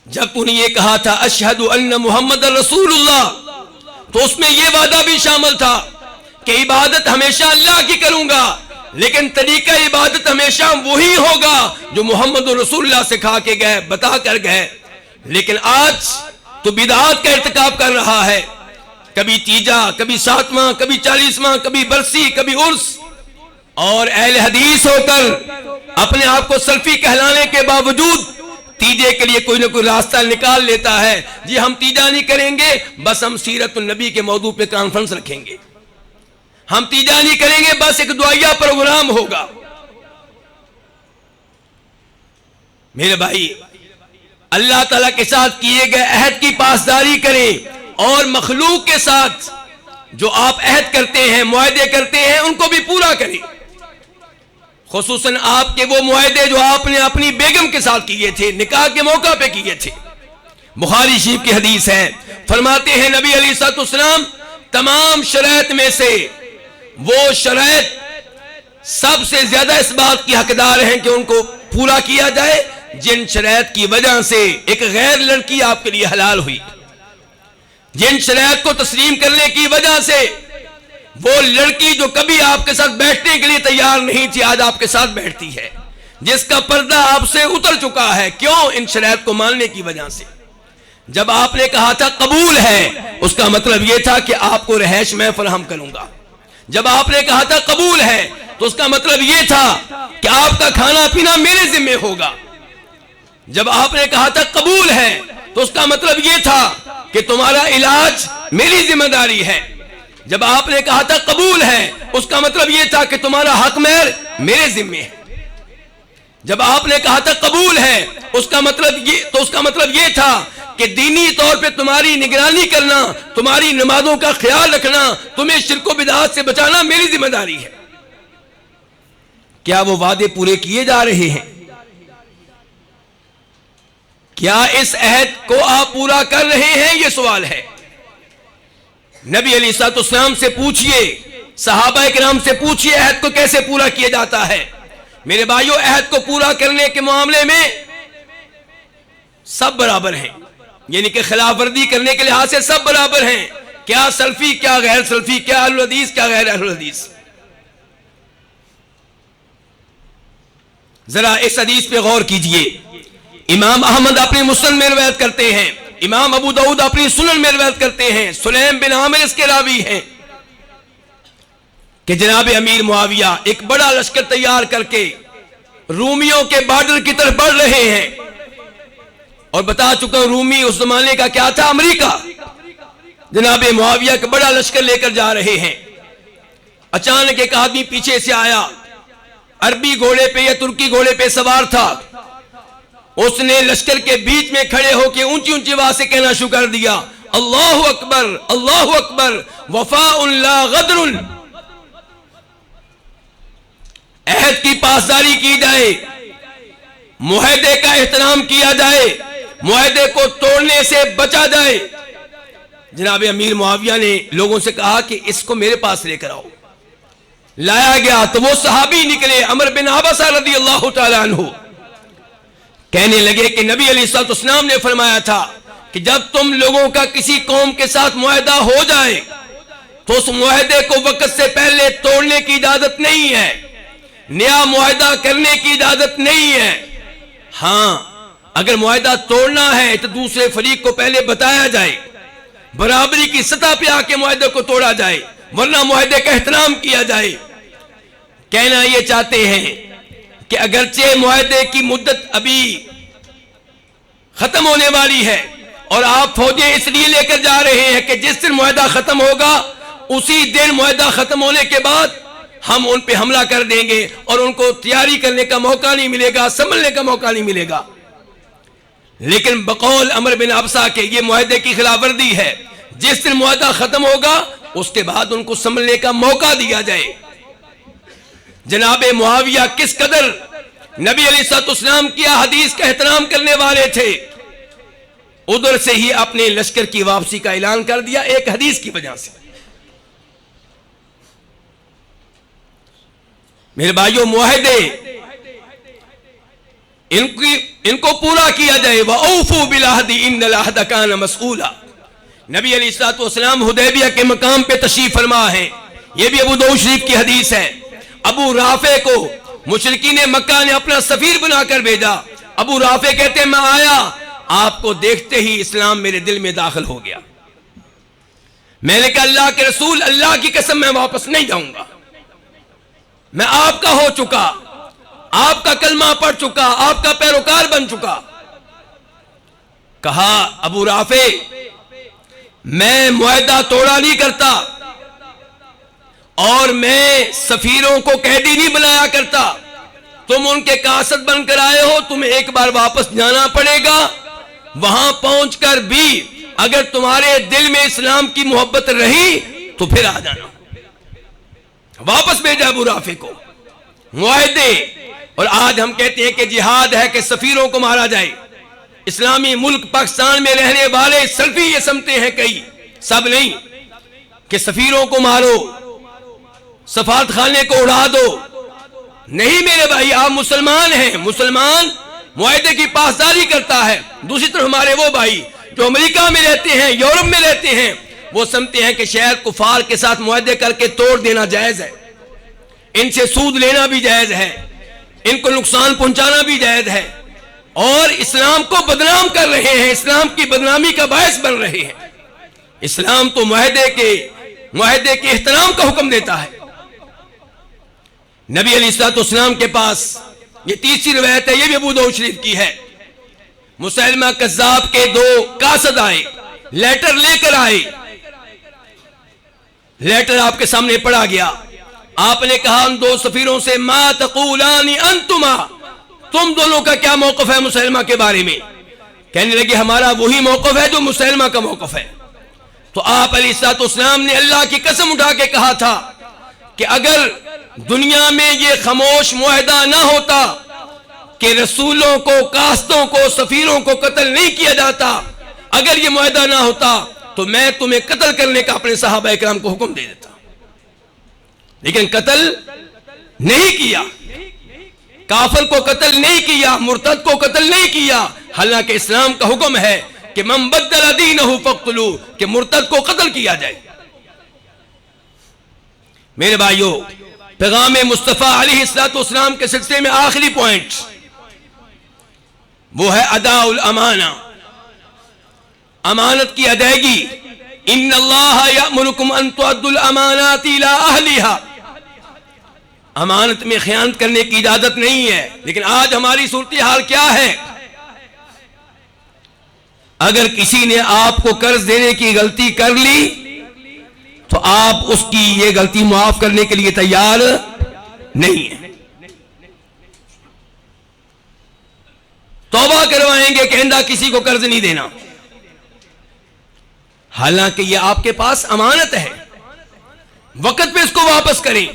جب تو نے یہ کہا تھا اشہد ان محمد رسول اللہ، تو اس میں یہ وعدہ بھی شامل تھا کہ عبادت ہمیشہ اللہ کی کروں گا، لیکن طریقہ عبادت ہمیشہ وہی ہوگا جو محمد رسول اللہ سکھا کے گئے، بتا کر گئے۔ لیکن آج تو بدعات کا ارتکاب کر رہا ہے، کبھی تیجا، کبھی ساتواں، کبھی 40واں، کبھی برسی، کبھی عرس، اور اہل حدیث ہو کر اپنے آپ کو سلفی کہلانے کے باوجود تیجے کے لیے کوئی نہ کوئی راستہ نکال لیتا ہے۔ جی ہم تیجا نہیں کریں گے، بس ہم سیرت النبی کے موضوع پہ کانفرنس رکھیں گے، ہم تیجا نہیں کریں گے، بس ایک دعائیہ پروگرام ہوگا۔ میرے بھائی، اللہ تعالیٰ کے ساتھ کیے گئے عہد کی پاسداری کریں، اور مخلوق کے ساتھ جو آپ عہد کرتے ہیں، معاہدے کرتے ہیں، ان کو بھی پورا کریں، خصوصاً آپ کے وہ معاہدے جو آپ نے اپنی بیگم کے ساتھ کیے تھے، نکاح کے موقع پہ کیے تھے۔ بخاری شریف کی حدیث ہے، فرماتے ہیں نبی علیہ السلام تمام شرائط میں سے وہ شرائط سب سے زیادہ اس بات کی حقدار ہیں کہ ان کو پورا کیا جائے جن شرائط کی وجہ سے ایک غیر لڑکی آپ کے لیے حلال ہوئی، جن شرائط کو تسلیم کرنے کی وجہ سے وہ لڑکی جو کبھی آپ کے ساتھ بیٹھنے کے لیے تیار نہیں تھی آج آپ کے ساتھ بیٹھتی ہے، جس کا پردہ آپ سے اتر چکا ہے، کیوں؟ ان شرائط کو ماننے کی وجہ سے۔ جب آپ نے کہا تھا قبول ہے، اس کا مطلب یہ تھا کہ آپ کو رہائش میں فراہم کروں گا۔ جب آپ نے کہا تھا قبول ہے، تو اس کا مطلب یہ تھا کہ آپ کا کھانا پینا میرے ذمہ ہوگا۔ جب آپ نے کہا تھا قبول ہے، تو اس کا مطلب یہ تھا کہ تمہارا علاج میری ذمہ داری ہے۔ جب آپ نے کہا تھا قبول ہے، اس کا مطلب یہ تھا کہ تمہارا حق مہر میرے ذمہ ہے۔ جب آپ نے کہا تھا قبول ہے، اس کا مطلب یہ تھا کہ دینی طور پہ تمہاری نگرانی کرنا، تمہاری نمازوں کا خیال رکھنا، تمہیں شرک و بدعات سے بچانا میری ذمہ داری ہے۔ کیا وہ وعدے پورے کیے جا رہے ہیں؟ کیا اس عہد کو آپ پورا کر رہے ہیں؟ یہ سوال ہے۔ نبی علیہ السلام سے پوچھئے، صحابہ کرام سے پوچھئے عہد کو کیسے پورا کیا جاتا ہے۔ میرے بھائیوں، عہد کو پورا کرنے کے معاملے میں سب برابر ہیں، یعنی کہ خلاف ورزی کرنے کے لحاظ سے سب برابر ہیں، کیا سلفی، کیا غیر سلفی، کیا اہل الحدیث، کیا غیر اہل الحدیث۔ ذرا اس حدیث پہ غور کیجئے۔ امام احمد اپنی مسند میں روایت کرتے ہیں، امام ابو داؤد اپنی سنن میں روایت کرتے ہیں، سلیم بن عامر اس کے راوی ہیں، کہ جناب امیر معاویہ ایک بڑا لشکر تیار کر کے رومیوں کے بارڈر کی طرف بڑھ رہے ہیں، اور بتا چکا ہوں رومی اس زمانے کا کیا تھا، امریکہ۔ جناب معاویہ کا بڑا لشکر لے کر جا رہے ہیں، اچانک ایک آدمی پیچھے سے آیا، عربی گھوڑے پہ یا ترکی گھوڑے پہ سوار تھا، اس نے لشکر کے بیچ میں کھڑے ہو کے اونچی اونچی آواز سے کہنا شروع کر دیا، اللہ اکبر اللہ اکبر، وفاء لا غدر، عہد کی پاسداری کی جائے، معاہدے کا احترام کیا جائے، معاہدے کو توڑنے سے بچا جائے۔ جناب امیر معاویہ نے لوگوں سے کہا کہ اس کو میرے پاس لے کر آؤ۔ لایا گیا تو وہ صحابی نکلے عمر بن عبسہ رضی اللہ تعالی عنہ، کہنے لگے کہ نبی علیہ الصلوۃ والسلام نے فرمایا تھا کہ جب تم لوگوں کا کسی قوم کے ساتھ معاہدہ ہو جائے تو اس معاہدے کو وقت سے پہلے توڑنے کی اجازت نہیں ہے، نیا معاہدہ کرنے کی اجازت نہیں ہے۔ ہاں اگر معاہدہ توڑنا ہے تو دوسرے فریق کو پہلے بتایا جائے، برابری کی سطح پہ آ کے معاہدے کو توڑا جائے، ورنہ معاہدے کا احترام کیا جائے۔ کہنا یہ چاہتے ہیں کہ اگرچہ معاہدے کی مدت ابھی ختم ہونے والی ہے اور آپ فوجیں اس لیے لے کر جا رہے ہیں کہ جس دن معاہدہ ختم ہوگا اسی دن معاہدہ ختم ہونے کے بعد ہم ان پہ حملہ کر دیں گے اور ان کو تیاری کرنے کا موقع نہیں ملے گا، سنبھلنے کا موقع نہیں ملے گا۔ لیکن بقول عمر بن عبسہ کے یہ معاہدے کی خلاف ورزی ہے، جس دن معاہدہ ختم ہوگا اس کے بعد ان کو سنبھلنے کا موقع دیا جائے۔ جناب معاویہ کس قدر نبی علیہ الصلوۃ والسلام کی حدیث کا احترام کرنے والے تھے، ادھر سے ہی اپنے لشکر کی واپسی کا اعلان کر دیا ایک حدیث کی وجہ سے۔ میرے بھائیوں، معاہدے ان کو پورا کیا جائے۔ وَأَوْفُوا بِالْعَهْدِ إِنَّ الْعَهْدَ كَانَ مَسْئُولًا۔ نبی علیہ الصلوۃ والسلام حدیبیہ کے مقام پہ تشریف فرما ہے، یہ بھی ابو داؤد شریف کی حدیث ہے۔ ابو رافع کو مشرکین مکہ نے اپنا سفیر بنا کر بھیجا۔ ابو رافع کہتے ہیں میں آیا، آپ کو دیکھتے ہی اسلام میرے دل میں داخل ہو گیا۔ میں نے کہا اللہ کے رسول، اللہ کی قسم میں واپس نہیں جاؤں گا، میں آپ کا ہو چکا، آپ کا کلمہ پڑھ چکا، آپ کا پیروکار بن چکا۔ کہا ابو رافع میں معاہدہ توڑا نہیں کرتا اور میں سفیروں کو قیدی نہیں بنایا کرتا، تم ان کے قاصد بن کر آئے ہو، تمہیں ایک بار واپس جانا پڑے گا، وہاں پہنچ کر بھی اگر تمہارے دل میں اسلام کی محبت رہی تو پھر آ جانا۔ واپس بھیجا ابو رافع کو۔ معاہدے، اور آج ہم کہتے ہیں کہ جہاد ہے کہ سفیروں کو مارا جائے۔ اسلامی ملک پاکستان میں رہنے والے سلفی یہ سمجھتے ہیں، کئی سب نہیں، کہ سفیروں کو مارو، سفارت خانے کو اڑا دو۔ نہیں میرے بھائی، آپ مسلمان ہیں، مسلمان معاہدے کی پاسداری کرتا ہے۔ دوسری طرف ہمارے وہ بھائی جو امریکہ میں رہتے ہیں، یورپ میں رہتے ہیں، وہ سمجھتے ہیں کہ شاید کفار کے ساتھ معاہدے کر کے توڑ دینا جائز ہے، ان سے سود لینا بھی جائز ہے، ان کو نقصان پہنچانا بھی جائز ہے، اور اسلام کو بدنام کر رہے ہیں، اسلام کی بدنامی کا باعث بن رہے ہیں۔ اسلام تو معاہدے کے احترام کا حکم دیتا ہے۔ نبی علیہ الصلوۃ والسلام کے پاس یہ تیسری روایت ہے، یہ بھی ابو داؤد شریف کی ہے، مسیلمہ کذاب کے دو قاصد آئے، لیٹر لے کر آئے، لیٹر آپ کے سامنے پڑھا گیا۔ آپ نے کہا ان دو سفیروں سے ما تقولان انتما، تم دونوں کا کیا موقف ہے مسیلمہ کے بارے میں؟ کہنے لگے ہمارا وہی موقف ہے جو مسیلمہ کا موقف ہے۔ تو آپ علیہ الصلوۃ والسلام نے اللہ کی قسم اٹھا کے کہا تھا کہ اگر دنیا میں یہ خاموش معاہدہ نہ ہوتا کہ رسولوں کو، قاصدوں کو، سفیروں کو قتل نہیں کیا جاتا، اگر یہ معاہدہ نہ ہوتا تو میں تمہیں قتل کرنے کا اپنے صحابہ اکرام کو حکم دے دیتا، لیکن قتل نہیں کیا، کافر کو قتل نہیں کیا، مرتد کو قتل نہیں کیا، حالانکہ اسلام کا حکم ہے کہ من بدل دینہ فاقتلوہ، کہ مرتد کو قتل کیا جائے۔ میرے بھائیوں، پیغام مصطفیٰ علیہ السلام کے سلسلے میں آخری پوائنٹ وہ ہے اداء الامانہ، امانت کی ادائیگی۔ ان اللہ یأمرکم ان تؤدوا الامانات الی اہلہا، امانت میں خیانت کرنے کی اجازت نہیں ہے۔ لیکن آج ہماری صورتحال کیا ہے؟ اگر کسی نے آپ کو قرض دینے کی غلطی کر لی تو آپ اس کی یہ غلطی معاف کرنے کے لیے تیار نہیں ہیں، توبہ کروائیں گے کہ آئندہ کسی کو قرض نہیں دینا۔ حالانکہ یہ آپ کے پاس امانت ہے، وقت پہ اس کو واپس کریں،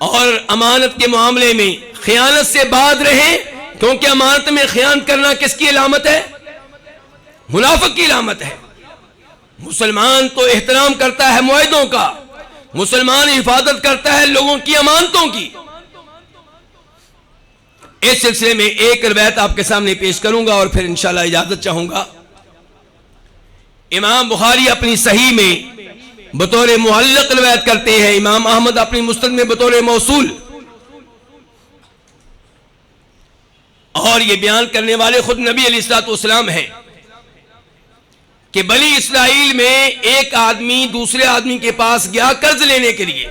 اور امانت کے معاملے میں خیانت سے باز رہیں، کیونکہ امانت میں خیانت کرنا کس کی علامت ہے؟ منافق کی علامت ہے۔ مسلمان تو احترام کرتا ہے معاہدوں کا، مسلمان حفاظت کرتا ہے لوگوں کی امانتوں کی۔ اس سلسلے میں ایک روایت آپ کے سامنے پیش کروں گا اور پھر انشاءاللہ اجازت چاہوں گا۔ امام بخاری اپنی صحیح میں بطور معلق روایت کرتے ہیں، امام احمد اپنی مسند میں بطور موصول، اور یہ بیان کرنے والے خود نبی علیہ الصلوۃ والسلام ہیں کہ بنی اسرائیل میں ایک آدمی دوسرے آدمی کے پاس گیا قرض لینے کے لیے،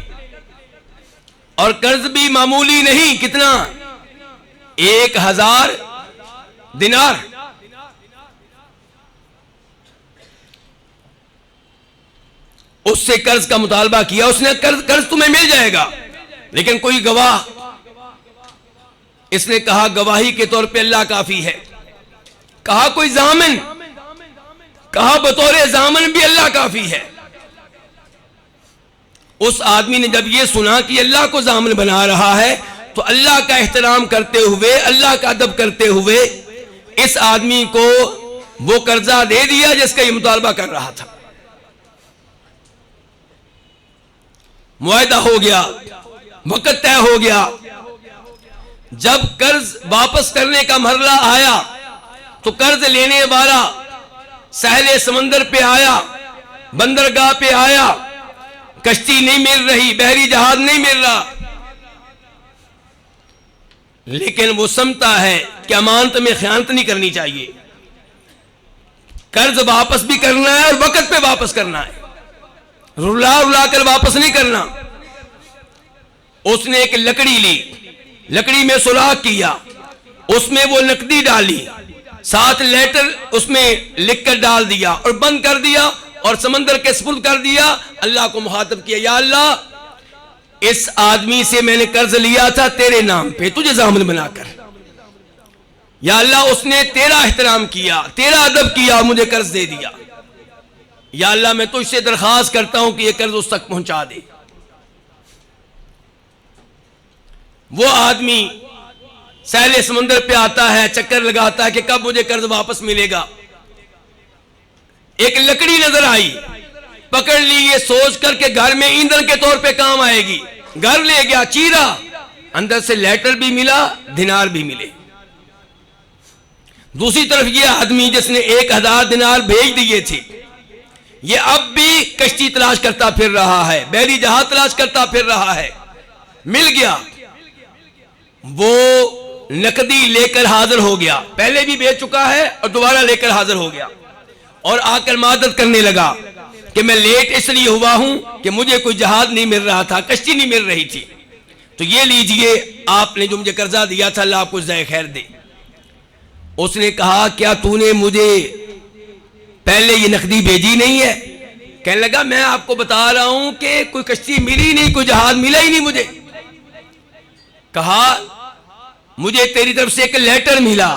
اور قرض بھی معمولی نہیں، کتنا؟ 1000 دینار۔ اس سے قرض کا مطالبہ کیا، اس نے قرض تمہیں مل جائے گا لیکن کوئی گواہ۔ اس نے کہا گواہی کے طور پہ اللہ کافی ہے۔ کہا کوئی ضامن؟ کہا بطور ضامن بھی اللہ کافی ہے۔ اس آدمی نے جب یہ سنا کہ اللہ کو ضامن بنا رہا ہے تو اللہ کا احترام کرتے ہوئے، اللہ کا ادب کرتے ہوئے اس آدمی کو وہ قرضہ دے دیا جس کا یہ مطالبہ کر رہا تھا۔ معاہدہ ہو گیا، وقت طے ہو گیا۔ جب قرض واپس کرنے کا مرحلہ آیا تو قرض لینے والا ساحل سمندر پہ آیا، بندرگاہ پہ آیا، کشتی نہیں مل رہی، بحری جہاز نہیں مل رہا، لیکن وہ سمجھتا ہے کہ امانت میں خیانت نہیں کرنی چاہیے، قرض واپس بھی کرنا ہے اور وقت پہ واپس کرنا ہے، رلا کر واپس نہیں کرنا۔ اس نے ایک لکڑی لی، لکڑی میں سوراخ کیا، اس میں وہ نقدی ڈالی، 7 لیٹر اس میں لکھ کر ڈال دیا اور بند کر دیا اور سمندر کے سپرد کر دیا۔ اللہ کو مخاطب کیا، یا اللہ اس آدمی سے میں نے قرض لیا تھا تیرے نام پہ، تجھے ضامن بنا کر، یا اللہ اس نے تیرا احترام کیا، تیرا ادب کیا اور مجھے قرض دے دیا، یا اللہ میں تجھ سے درخواست کرتا ہوں کہ یہ قرض اس تک پہنچا دے۔ وہ آدمی ساحل سمندر پہ آتا ہے، چکر لگاتا ہے کہ کب مجھے قرض واپس ملے گا۔ ایک لکڑی نظر آئی، پکڑ لی یہ سوچ کر کہ گھر میں ایندھن کے طور پہ کام آئے گی، گھر لے گیا، چیرا، اندر سے لیٹر بھی ملا، دینار بھی ملے۔ دوسری طرف یہ آدمی جس نے 1000 دینار بھیج دیے تھے، یہ اب بھی کشتی تلاش کرتا پھر رہا ہے، بحری جہاز تلاش کرتا پھر رہا ہے، مل گیا، وہ نقدی لے کر حاضر ہو گیا، پہلے بھی بیچ چکا ہے اور دوبارہ لے کر حاضر ہو گیا، اور آ کر معذرت کرنے لگا کہ میں لیٹ اس لیے ہوا ہوں کہ مجھے کوئی جہاز نہیں مل رہا تھا، کشتی نہیں مل رہی تھی، تو یہ لیجئے آپ نے جو مجھے قرضہ دیا تھا، اللہ آپ کو جزائے خیر دے۔ اس نے کہا کیا تو نے مجھے پہلے یہ نقدی بھیجی نہیں ہے؟ کہنے لگا میں آپ کو بتا رہا ہوں کہ کوئی کشتی ملی نہیں، کوئی جہاز ملا ہی نہیں مجھے۔ کہا مجھے تیری طرف سے ایک لیٹر ملا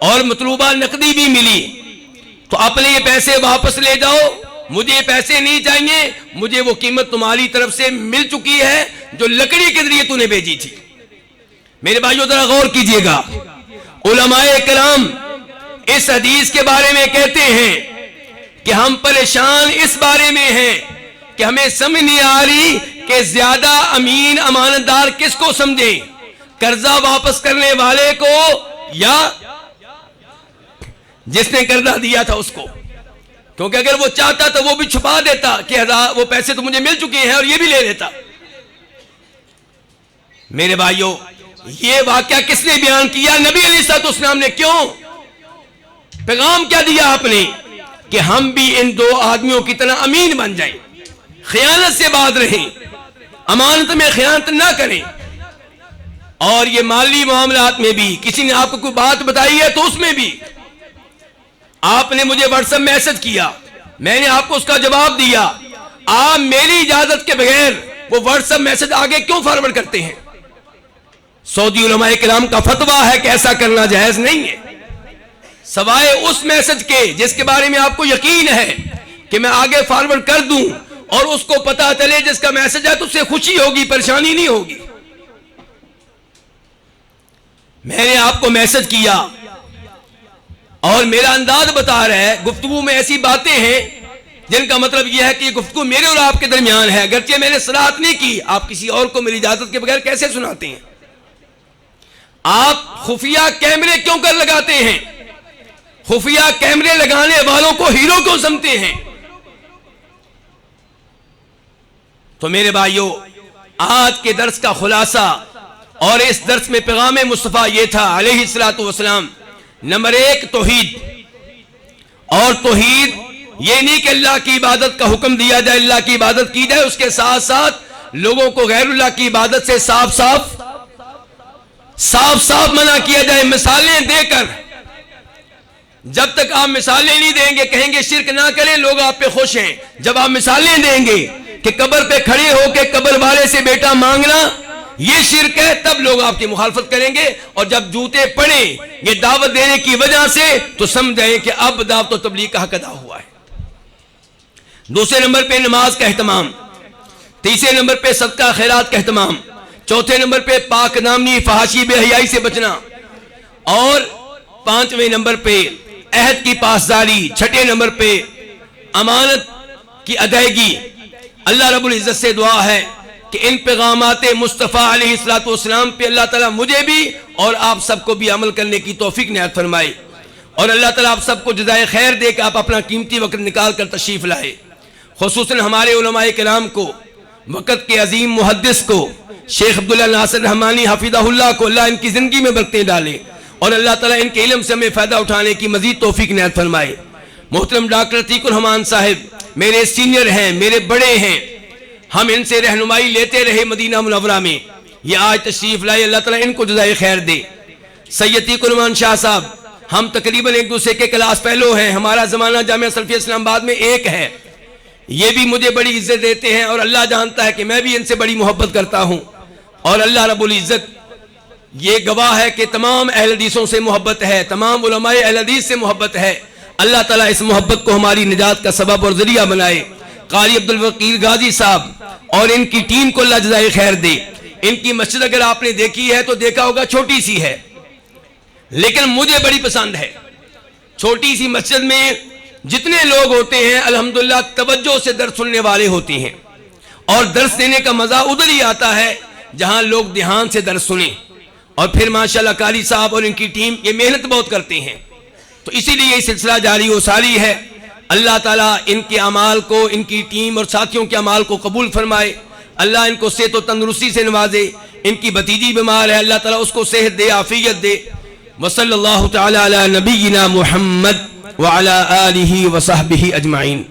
اور مطلوبہ نقدی بھی ملی، تو اپنے یہ پیسے واپس لے جاؤ، مجھے یہ پیسے نہیں چاہیے، مجھے وہ قیمت تمہاری طرف سے مل چکی ہے جو لکڑی کے ذریعے تو نے بھیجی تھی۔ میرے بھائیو ذرا غور کیجئے گا، علماء کرام اس حدیث کے بارے میں کہتے ہیں کہ ہم پریشان اس بارے میں ہیں کہ ہمیں سمجھ نہیں آ رہی کہ زیادہ امین امانتدار کس کو سمجھیں، قرضہ واپس کرنے والے کو یا جس نے قرضہ دیا تھا اس کو، کیونکہ اگر وہ چاہتا تو وہ بھی چھپا دیتا کہ وہ پیسے تو مجھے مل چکے ہیں اور یہ بھی لے لیتا۔ میرے بھائیو یہ واقعہ کس نے بیان کیا؟ نبی علیہ الصلوۃ والسلام نے۔ کیوں؟ پیغام کیا دیا آپ نے؟ کہ ہم بھی ان دو آدمیوں کی طرح امین بن جائیں، خیانت سے باز رہیں، امانت میں خیانت نہ کریں، اور یہ مالی معاملات میں بھی کسی نے آپ کو کوئی بات بتائی ہے تو اس میں بھی آپ نے مجھے واٹس ایپ میسج کیا، میں نے آپ کو اس کا جواب دیا، آپ میری اجازت کے بغیر وہ واٹس ایپ میسج آگے کیوں فارورڈ کرتے ہیں؟ سعودی علماء کرام کا فتویٰ ہے کہ ایسا کرنا جائز نہیں ہے۔ سوائے اس میسج کے جس کے بارے میں آپ کو یقین ہے کہ میں آگے فارورڈ کر دوں اور اس کو پتا چلے جس کا میسج ہے تو اس سے خوشی ہوگی، پریشانی نہیں ہوگی۔ میں نے آپ کو میسج کیا اور میرا انداز بتا رہا ہے، گفتگو میں ایسی باتیں ہیں جن کا مطلب یہ ہے کہ یہ گفتگو میرے اور آپ کے درمیان ہے، اگرچہ میں نے صراحت نہیں کی۔ آپ کسی اور کو میری اجازت کے بغیر کیسے سناتے ہیں؟ آپ خفیہ کیمرے کیوں کر لگاتے ہیں؟ خفیہ کیمرے لگانے والوں کو ہیرو کیوں سمجھتے ہیں؟ تو میرے بھائیوں، آج کے درس کا خلاصہ اور اس درس میں پیغام مصطفیٰ یہ تھا علیہ الصلوۃ والسلام، نمبر 1 توحید۔ اور توحید یہ نہیں کہ اللہ کی عبادت کا حکم دیا جائے، اللہ کی عبادت کی جائے، اس کے ساتھ ساتھ لوگوں کو غیر اللہ کی عبادت سے صاف صاف منع کیا جائے، مثالیں دے کر۔ جب تک آپ مثالیں نہیں دیں گے، کہیں گے شرک نہ کریں، لوگ آپ پہ خوش ہیں۔ جب آپ مثالیں دیں گے کہ قبر پہ کھڑے ہو کے قبر والے سے بیٹا مانگنا یہ شرک ہے، تب لوگ آپ کی مخالفت کریں گے۔ اور جب جوتے پڑیں یہ دعوت دینے کی وجہ سے، تو سمجھیں کہ اب دعوت و تبلیغ کا حق ادا ہوا ہے۔ دوسرے نمبر پہ نماز کا اہتمام، تیسرے نمبر پہ صدقہ خیرات کا اہتمام، چوتھے نمبر پہ پاک دامنی فحاشی بے حیائی سے بچنا، اور پانچویں نمبر پہ عہد کی پاسداری، چھٹے نمبر پہ امانت کی ادائیگی۔ اللہ رب العزت سے دعا ہے کہ ان پیغامات مصطفیٰ علیہ الصلوۃ والسلام پہ اللہ تعالیٰ مجھے بھی اور آپ سب کو بھی عمل کرنے کی توفیق عنایت فرمائے، اور اللہ تعالیٰ آپ سب کو جزائے خیر دے کہ آپ اپنا قیمتی وقت نکال کر تشریف لائے۔ خصوصاً ہمارے علماء کرام کو، وقت کے عظیم محدث کو، شیخ عبداللہ ناصر رحمانی حفظہ اللہ کو اللہ ان کی زندگی میں برکتیں ڈالے، اور اللہ تعالیٰ ان کے علم سے ہمیں فائدہ اٹھانے کی مزید توفیق عنایت فرمائے۔ محترم ڈاکٹر عتیق الرحمان صاحب میرے سینئر ہیں، میرے بڑے ہیں، ہم ان سے رہنمائی لیتے رہے مدینہ منورہ میں، یہ آج تشریف لائے، اللہ تعالیٰ ان کو جزائے خیر دے۔ سید عتیق الرحمان شاہ صاحب، ہم تقریباً ایک دوسرے کے کلاس فیلو ہیں، ہمارا زمانہ جامعہ سلفیہ اسلام آباد میں ایک ہے، یہ بھی مجھے بڑی عزت دیتے ہیں، اور اللہ جانتا ہے کہ میں بھی ان سے بڑی محبت کرتا ہوں، اور اللہ رب العزت یہ گواہ ہے کہ تمام اہل حدیثوں سے محبت ہے، تمام علماء اہل حدیث سے محبت ہے۔ اللہ تعالیٰ اس محبت کو ہماری نجات کا سبب اور ذریعہ بنائے۔ قاری عبدالوکیل غازی صاحب اور ان کی ٹیم کو اللہ جزائے خیر دے۔ ان کی مسجد اگر آپ نے دیکھی ہے تو دیکھا ہوگا چھوٹی سی ہے، لیکن مجھے بڑی پسند ہے۔ چھوٹی سی مسجد میں جتنے لوگ ہوتے ہیں الحمدللہ توجہ سے درس سننے والے ہوتے ہیں، اور درس دینے کا مزہ ادھر ہی آتا ہے جہاں لوگ دھیان سے درس سنیں۔ اور پھر ماشاءاللہ قاری صاحب اور ان کی ٹیم یہ محنت بہت کرتے ہیں، تو اسی لیے یہ سلسلہ جاری و ساری ہے۔ اللہ تعالیٰ ان کے اعمال کو، ان کی ٹیم اور ساتھیوں کے اعمال کو قبول فرمائے۔ اللہ ان کو صحت و تندرستی سے نوازے۔ ان کی بھتیجی بیمار ہے، اللہ تعالیٰ اس کو صحت دے، عافیت دے۔ وصلی اللہ تعالی علی نبینا محمد وعلی آلہ وصحبہ اجمعین۔